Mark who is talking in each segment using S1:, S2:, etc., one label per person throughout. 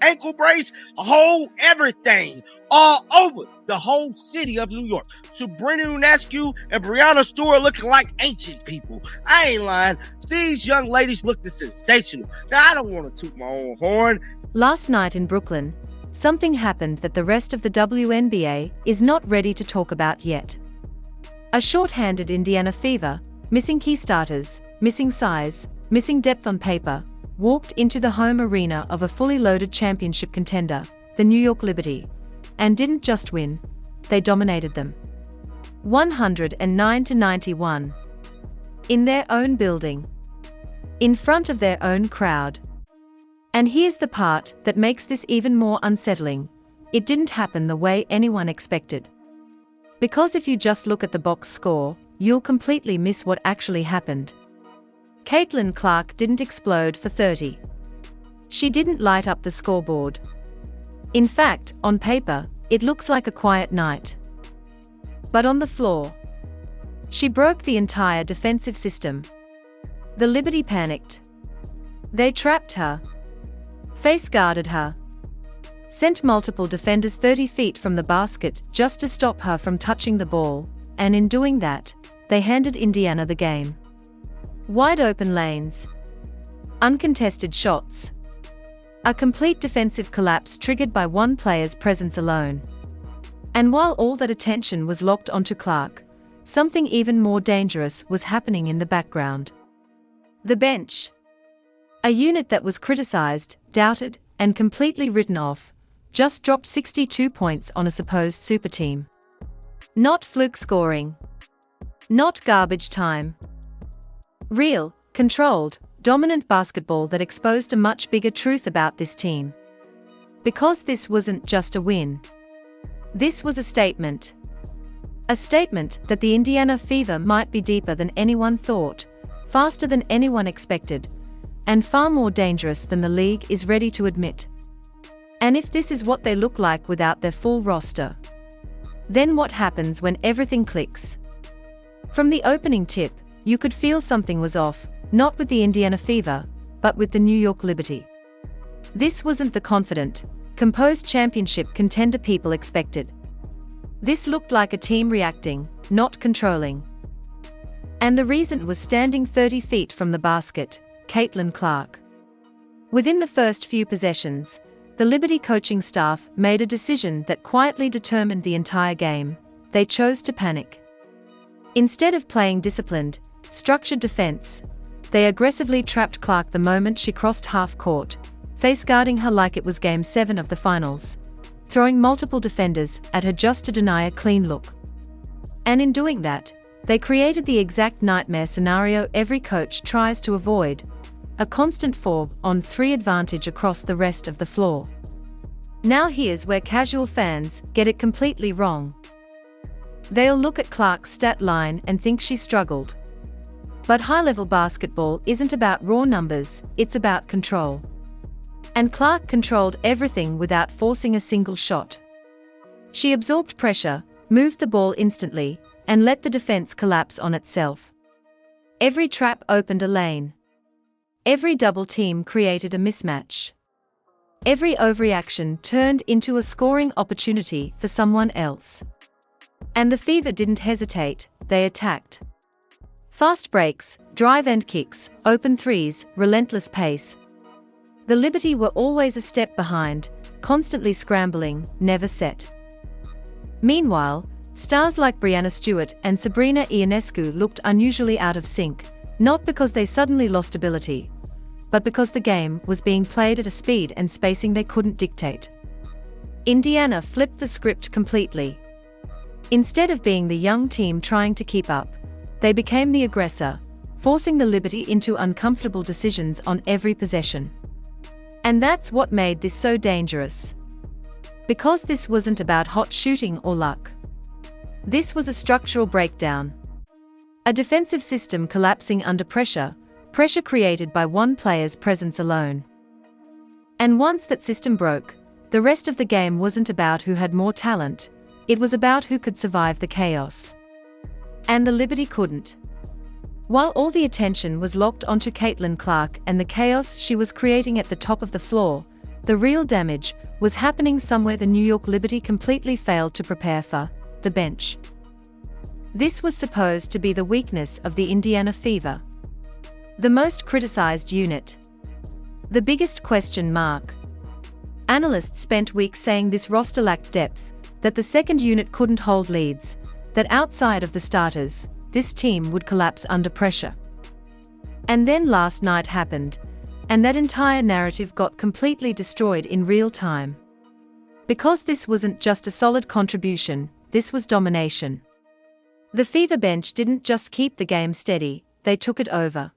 S1: ankle brace, everything, all over the whole city of New York. Sabrina Ionescu and Breonna Stewart looking like ancient people. I ain't lying. These young ladies looked sensational. Now, I don't want to toot my own horn.
S2: Last night in Brooklyn, something happened that the rest of the WNBA is not ready to talk about yet. A short-handed Indiana Fever, missing key starters, missing size, missing depth on paper, walked into the home arena of a fully loaded championship contender, the New York Liberty, and didn't just win, they dominated them. 109-91. In their own building. In front of their own crowd. And here's the part that makes this even more unsettling. It didn't happen the way anyone expected. Because if you just look at the box score, you'll completely miss what actually happened. Caitlin Clark didn't explode for 30. She didn't light up the scoreboard. In fact, on paper, it looks like a quiet night. But on the floor, she broke the entire defensive system. The Liberty panicked. They trapped her, face-guarded her, sent multiple defenders 30 feet from the basket just to stop her from touching the ball, and in doing that, they handed Indiana the game. Wide open lanes, uncontested shots, a complete defensive collapse triggered by one player's presence alone. And while all that attention was locked onto Clark, something even more dangerous was happening in the background. The bench. A unit that was criticized, doubted, and completely written off, just dropped 62 points on a supposed super team. Not fluke scoring. Not garbage time. Real, controlled, dominant basketball that exposed a much bigger truth about this team. Because this wasn't just a win. This was a statement. A statement that the Indiana Fever might be deeper than anyone thought, faster than anyone expected, and far more dangerous than the league is ready to admit. And if this is what they look like without their full roster, then what happens when everything clicks? From the opening tip, you could feel something was off, not with the Indiana Fever, but with the New York Liberty. This wasn't the confident, composed championship contender people expected. This looked like a team reacting, not controlling. And the reason was standing 30 feet from the basket, Caitlin Clark. Within the first few possessions, the Liberty coaching staff made a decision that quietly determined the entire game. They chose to panic. Instead of playing disciplined, structured defense, they aggressively trapped Clark the moment she crossed half court, face-guarding her like it was Game 7 of the finals, throwing multiple defenders at her just to deny a clean look. And in doing that, they created the exact nightmare scenario every coach tries to avoid, a constant 4-on-3 advantage across the rest of the floor. Now here's where casual fans get it completely wrong. They'll look at Clark's stat line and think she struggled. But high-level basketball isn't about raw numbers, it's about control. And Clark controlled everything without forcing a single shot. She absorbed pressure, moved the ball instantly, and let the defense collapse on itself. Every trap opened a lane. Every double team created a mismatch. Every overreaction turned into a scoring opportunity for someone else. And the Fever didn't hesitate, they attacked. Fast breaks, drive and kicks, open threes, relentless pace. The Liberty were always a step behind, constantly scrambling, never set. Meanwhile, stars like Breonna Stewart and Sabrina Ionescu looked unusually out of sync, not because they suddenly lost ability, but because the game was being played at a speed and spacing they couldn't dictate. Indiana flipped the script completely. Instead of being the young team trying to keep up, they became the aggressor, forcing the Liberty into uncomfortable decisions on every possession. And that's what made this so dangerous. Because this wasn't about hot shooting or luck. This was a structural breakdown. A defensive system collapsing under pressure, pressure created by one player's presence alone. And once that system broke, the rest of the game wasn't about who had more talent, it was about who could survive the chaos. And the Liberty couldn't. While all the attention was locked onto Caitlin Clark and the chaos she was creating at the top of the floor, The real damage was happening somewhere the New York Liberty completely failed to prepare for: the bench. This was supposed to be the weakness of the Indiana Fever, the most criticized unit, the biggest question mark. Analysts spent weeks saying this roster lacked depth, that the second unit couldn't hold leads, that outside of the starters, this team would collapse under pressure. And then last night happened, and that entire narrative got completely destroyed in real time. Because this wasn't just a solid contribution, this was domination. The Fever bench didn't just keep the game steady, they took it over.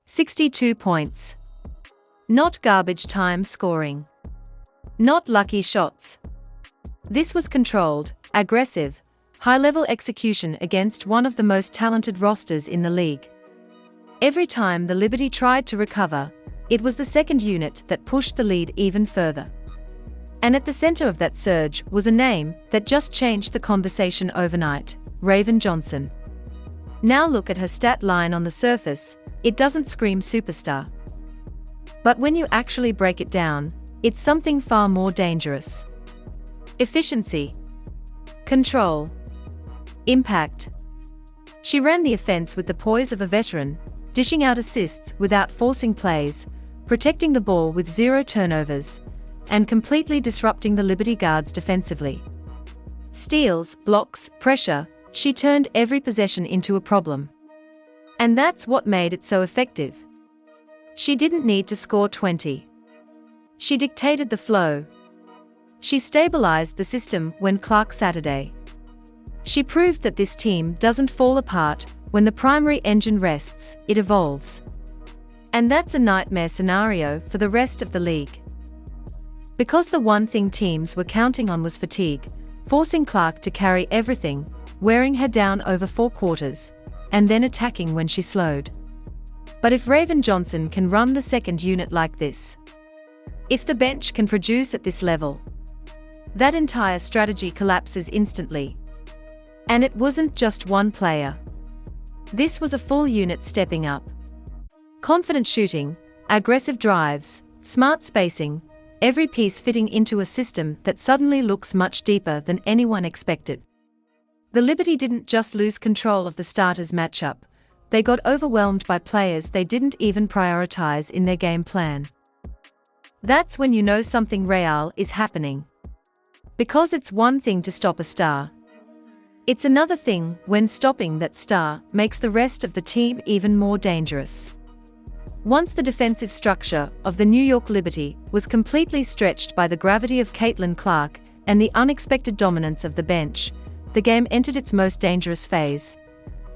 S2: 62 points. Not garbage time scoring. Not lucky shots. This was controlled, aggressive, high-level execution against one of the most talented rosters in the league. Every time the Liberty tried to recover, it was the second unit that pushed the lead even further. And at the center of that surge was a name that just changed the conversation overnight: Raven Johnson. Now look at her stat line on the surface, it doesn't scream superstar. But when you actually break it down, it's something far more dangerous. Efficiency. Control. Impact. She ran the offense with the poise of a veteran, dishing out assists without forcing plays, protecting the ball with 0 turnovers, and completely disrupting the Liberty guards defensively. Steals, blocks, pressure, she turned every possession into a problem. And that's what made it so effective. She didn't need to score 20. She dictated the flow. She stabilized the system when Clark Saturday. She proved that this team doesn't fall apart when the primary engine rests, it evolves. And that's a nightmare scenario for the rest of the league. Because the one thing teams were counting on was fatigue, forcing Clark to carry everything, wearing her down over 4 quarters, and then attacking when she slowed. But if Raven Johnson can run the second unit like this, if the bench can produce at this level, that entire strategy collapses instantly. And it wasn't just one player. This was a full unit stepping up. Confident shooting, aggressive drives, smart spacing, every piece fitting into a system that suddenly looks much deeper than anyone expected. The Liberty didn't just lose control of the starters matchup, they got overwhelmed by players they didn't even prioritize in their game plan. That's when you know something real is happening. Because it's one thing to stop a star. It's another thing when stopping that star makes the rest of the team even more dangerous. Once the defensive structure of the New York Liberty was completely stretched by the gravity of Caitlin Clark and the unexpected dominance of the bench, the game entered its most dangerous phase.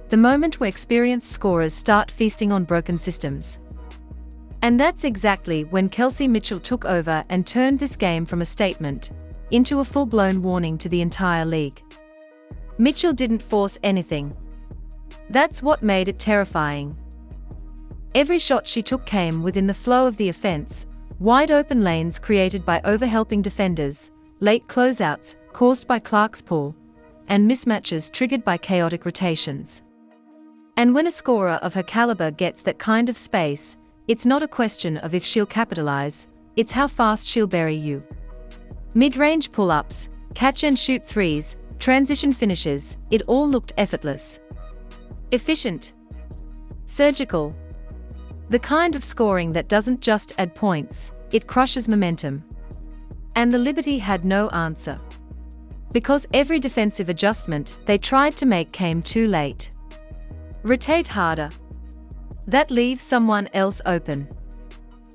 S2: The moment where experienced scorers start feasting on broken systems. And that's exactly when Kelsey Mitchell took over and turned this game from a statement into a full-blown warning to the entire league. Mitchell didn't force anything. That's what made it terrifying. Every shot she took came within the flow of the offense, wide open lanes created by overhelping defenders, late closeouts caused by Clark's pull, and mismatches triggered by chaotic rotations. And when a scorer of her caliber gets that kind of space, it's not a question of if she'll capitalize, it's how fast she'll bury you. Mid-range pull-ups, catch-and-shoot threes, transition finishes, it all looked effortless. Efficient. Surgical. The kind of scoring that doesn't just add points, it crushes momentum. And the Liberty had no answer. Because every defensive adjustment they tried to make came too late. Rotate harder. That leaves someone else open.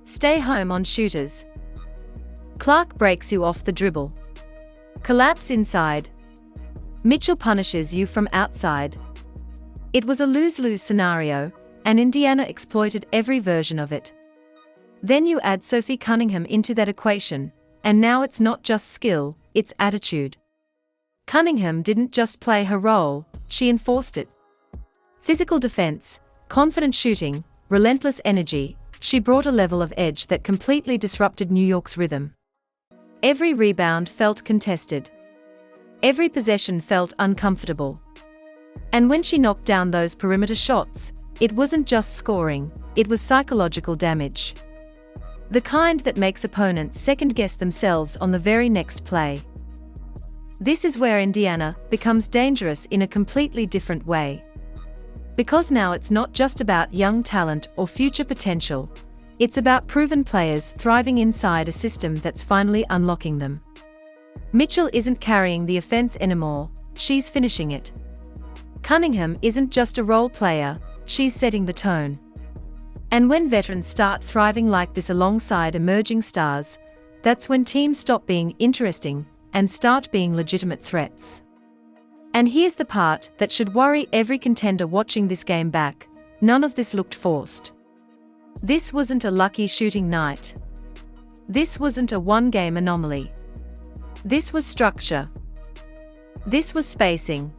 S2: Stay home on shooters. Clark breaks you off the dribble. Collapse inside. Mitchell punishes you from outside. It was a lose-lose scenario, and Indiana exploited every version of it. Then you add Sophie Cunningham into that equation, and now it's not just skill, it's attitude. Cunningham didn't just play her role, she enforced it. Physical defense, confident shooting, relentless energy, she brought a level of edge that completely disrupted New York's rhythm. Every rebound felt contested. Every possession felt uncomfortable. And when she knocked down those perimeter shots, it wasn't just scoring, it was psychological damage. The kind that makes opponents second-guess themselves on the very next play. This is where Indiana becomes dangerous in a completely different way. Because now it's not just about young talent or future potential, it's about proven players thriving inside a system that's finally unlocking them. Mitchell isn't carrying the offense anymore, she's finishing it. Cunningham isn't just a role player, she's setting the tone. And when veterans start thriving like this alongside emerging stars, that's when teams stop being interesting and start being legitimate threats. And here's the part that should worry every contender watching this game back: none of this looked forced. This wasn't a lucky shooting night. This wasn't a one-game anomaly. This was structure. This was spacing.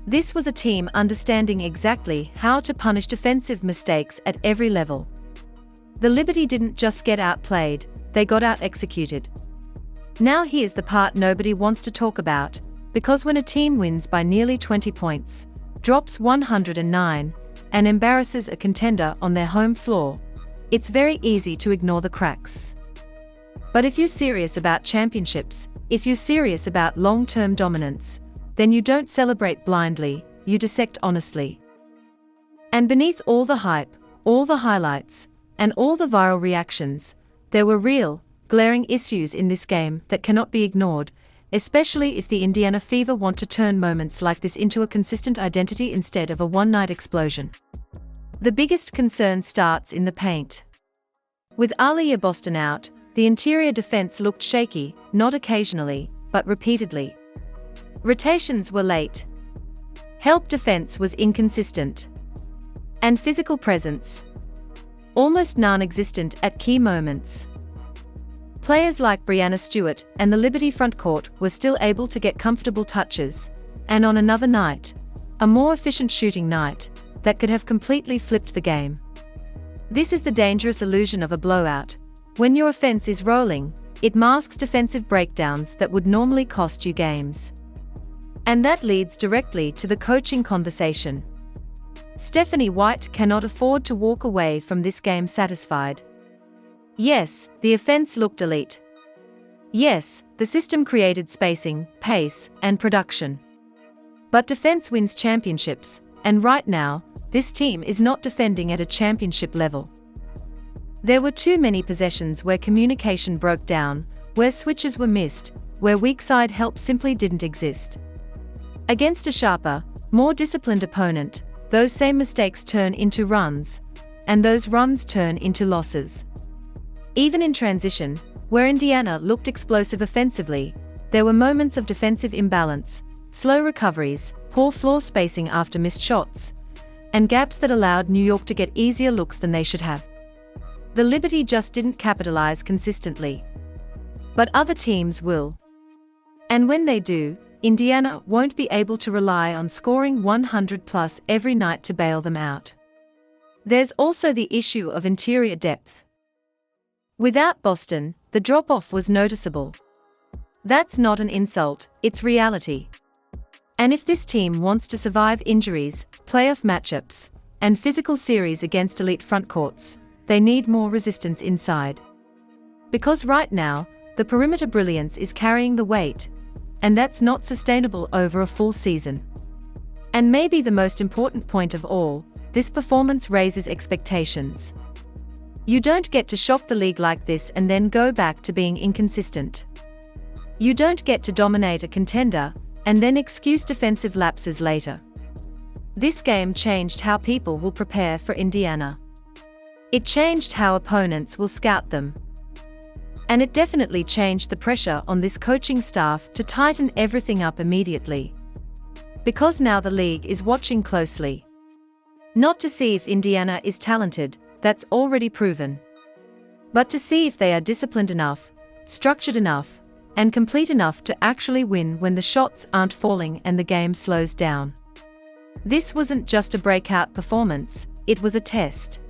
S2: This was a team understanding exactly how to punish defensive mistakes at every level. The Liberty didn't just get outplayed, they got out-executed. Now here's the part nobody wants to talk about, because when a team wins by nearly 20 points, drops 109, and embarrasses a contender on their home floor, it's very easy to ignore the cracks. But if you're serious about championships, if you're serious about long-term dominance, then you don't celebrate blindly, you dissect honestly. And beneath all the hype, all the highlights, and all the viral reactions, there were real, glaring issues in this game that cannot be ignored, especially if the Indiana Fever want to turn moments like this into a consistent identity instead of a one-night explosion. The biggest concern starts in the paint. With Aaliyah Boston out, the interior defense looked shaky, not occasionally, but repeatedly. Rotations were late. Help defense was inconsistent. And physical presence almost non-existent at key moments. Players like Breanna Stewart and the Liberty frontcourt were still able to get comfortable touches, and on another night, a more efficient shooting night, that could have completely flipped the game. This is the dangerous illusion of a blowout. When your offense is rolling, it masks defensive breakdowns that would normally cost you games. And that leads directly to the coaching conversation. Stephanie White cannot afford to walk away from this game satisfied. Yes, the offense looked elite. Yes, the system created spacing, pace, and production. But defense wins championships, and right now, this team is not defending at a championship level. There were too many possessions where communication broke down, where switches were missed, where weak side help simply didn't exist. Against a sharper, more disciplined opponent, those same mistakes turn into runs, and those runs turn into losses. Even in transition, where Indiana looked explosive offensively, there were moments of defensive imbalance, slow recoveries, poor floor spacing after missed shots, and gaps that allowed New York to get easier looks than they should have. The Liberty just didn't capitalize consistently. But other teams will. And when they do, Indiana won't be able to rely on scoring 100+ every night to bail them out. There's also the issue of interior depth. Without Boston, the drop-off was noticeable. That's not an insult, it's reality. And if this team wants to survive injuries, playoff matchups, and physical series against elite frontcourts, they need more resistance inside. Because right now, the perimeter brilliance is carrying the weight, and that's not sustainable over a full season. And maybe the most important point of all, this performance raises expectations. You don't get to shock the league like this and then go back to being inconsistent. You don't get to dominate a contender and then excuse defensive lapses later. This game changed how people will prepare for Indiana. It changed how opponents will scout them. And it definitely changed the pressure on this coaching staff to tighten everything up immediately. Because now the league is watching closely. Not to see if Indiana is talented, that's already proven. But to see if they are disciplined enough, structured enough, and complete enough to actually win when the shots aren't falling and the game slows down. This wasn't just a breakout performance, it was a test.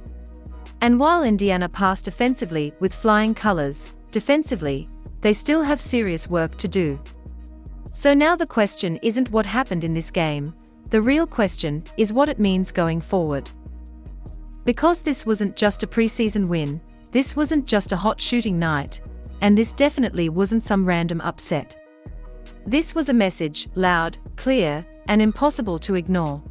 S2: And while Indiana passed offensively with flying colors, defensively, they still have serious work to do. So now the question isn't what happened in this game, the real question is what it means going forward. Because this wasn't just a preseason win, this wasn't just a hot shooting night, and this definitely wasn't some random upset. This was a message, loud, clear, and impossible to ignore.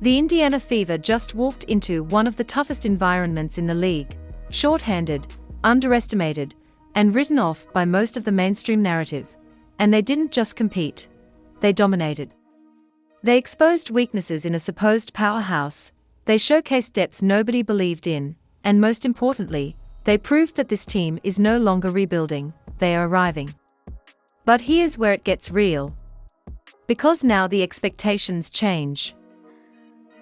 S2: The Indiana Fever just walked into one of the toughest environments in the league, shorthanded, underestimated, and written off by most of the mainstream narrative. And they didn't just compete, they dominated. They exposed weaknesses in a supposed powerhouse, they showcased depth nobody believed in, and most importantly, they proved that this team is no longer rebuilding, they are arriving. But here's where it gets real. Because now the expectations change.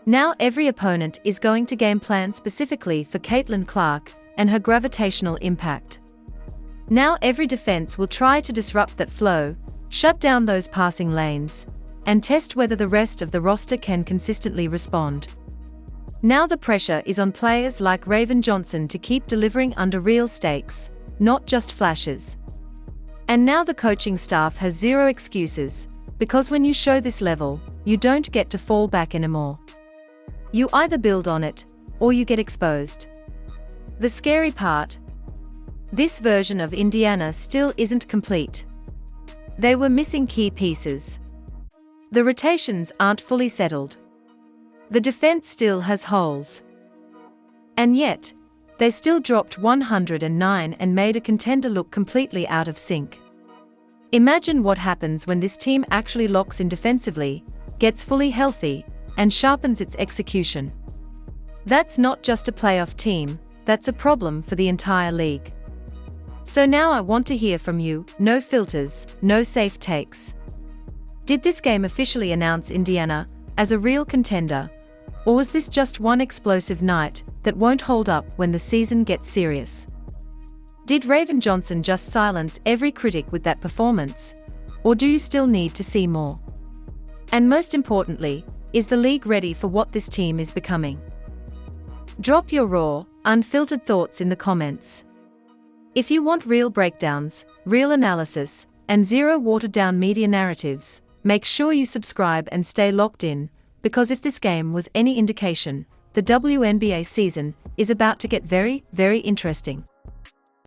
S2: Now every opponent is going to game plan specifically for Caitlin Clark and her gravitational impact. Now every defense will try to disrupt that flow, shut down those passing lanes, and test whether the rest of the roster can consistently respond. Now the pressure is on players like Raven Johnson to keep delivering under real stakes, not just flashes. And now the coaching staff has zero excuses, because when you show this level, you don't get to fall back anymore. You either build on it, or you get exposed. The scary part? This version of Indiana still isn't complete. They were missing key pieces. The rotations aren't fully settled. The defense still has holes. And yet, they still dropped 109 and made a contender look completely out of sync. Imagine what happens when this team actually locks in defensively, gets fully healthy, and sharpens its execution. That's not just a playoff team, that's a problem for the entire league. So now I want to hear from you, no filters, no safe takes. Did this game officially announce Indiana as a real contender, or was this just one explosive night that won't hold up when the season gets serious? Did Raven Johnson just silence every critic with that performance, or do you still need to see more? And most importantly, is the league ready for what this team is becoming? Drop your raw, unfiltered thoughts in the comments. If you want real breakdowns, real analysis, and zero watered-down media narratives, make sure you subscribe and stay locked in, because if this game was any indication, the WNBA season is about to get very, very interesting.